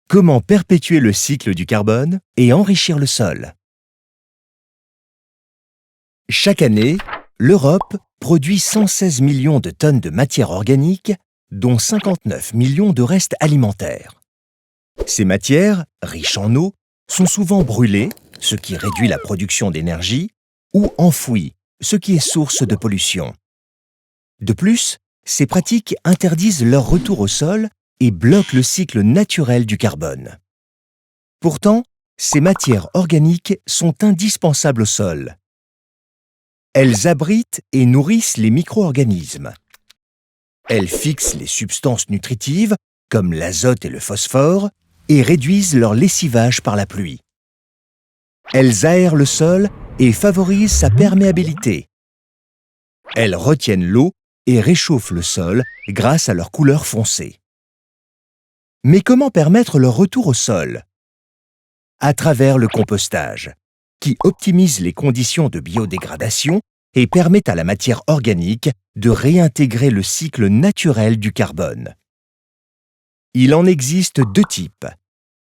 Comment perpétuer le cycle du carbone et enrichir le sol? Chaque année, l'Europe produit 116 millions de tonnes de matière organique, dont 59 millions de restes alimentaires. Ces matières, riches en eau, sont souvent brûlées, ce qui réduit la production d'énergie, ou enfouies, ce qui est source de pollution. De plus, ces pratiques interdisent leur retour au sol et bloquent le cycle naturel du carbone. Pourtant, ces matières organiques sont indispensables au sol. Elles abritent et nourrissent les micro-organismes. Elles fixent les substances nutritives, comme l'azote et le phosphore, et réduisent leur lessivage par la pluie. Elles aèrent le sol et favorisent sa perméabilité. Elles retiennent l'eau et réchauffent le sol grâce à leur couleur foncée. Mais comment permettre leur retour au sol? À travers le compostage, qui optimise les conditions de biodégradation et permet à la matière organique de réintégrer le cycle naturel du carbone. Il en existe deux types.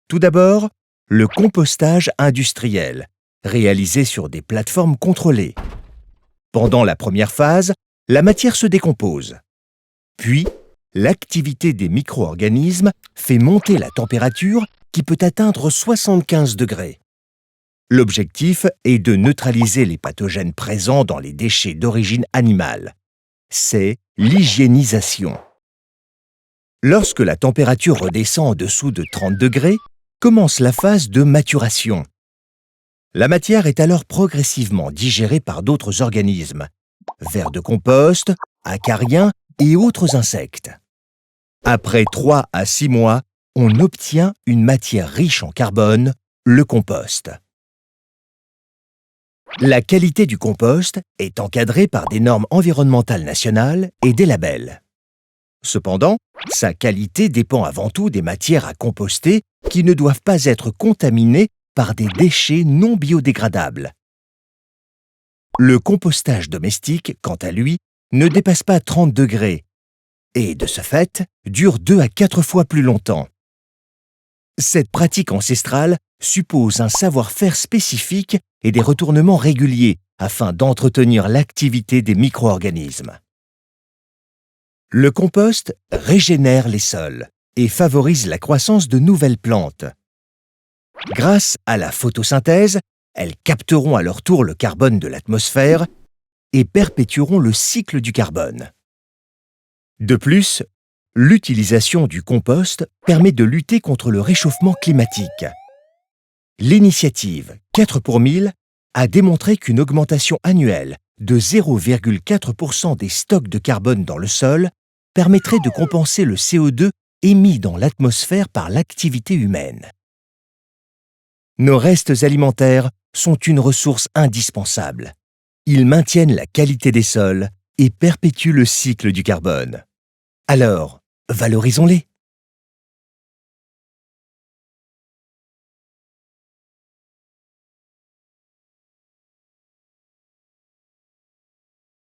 Tout d'abord, le compostage industriel, réalisé sur des plateformes contrôlées. Pendant la première phase, la matière se décompose. Puis, l'activité des micro-organismes fait monter la température qui peut atteindre 75 degrés. L'objectif est de neutraliser les pathogènes présents dans les déchets d'origine animale. C'est l'hygiénisation. Lorsque la température redescend en dessous de 30 degrés, commence la phase de maturation. La matière est alors progressivement digérée par d'autres organismes, vers de compost, acariens et autres insectes. Après 3 à 6 mois, on obtient une matière riche en carbone, le compost. La qualité du compost est encadrée par des normes environnementales nationales et des labels. Cependant, sa qualité dépend avant tout des matières à composter qui ne doivent pas être contaminées par des déchets non biodégradables. Le compostage domestique, quant à lui, ne dépasse pas 30 degrés et, de ce fait, dure 2 à 4 fois plus longtemps. Cette pratique ancestrale suppose un savoir-faire spécifique et des retournements réguliers afin d'entretenir l'activité des micro-organismes. Le compost régénère les sols et favorise la croissance de nouvelles plantes. Grâce à la photosynthèse, elles capteront à leur tour le carbone de l'atmosphère et perpétueront le cycle du carbone. De plus, l'utilisation du compost permet de lutter contre le réchauffement climatique. L'initiative 4 pour 1000 a démontré qu'une augmentation annuelle de 0,4% des stocks de carbone dans le sol permettrait de compenser le CO2 émis dans l'atmosphère par l'activité humaine. Nos restes alimentaires sont une ressource indispensable. Ils maintiennent la qualité des sols et perpétuent le cycle du carbone. Alors, valorisons-les.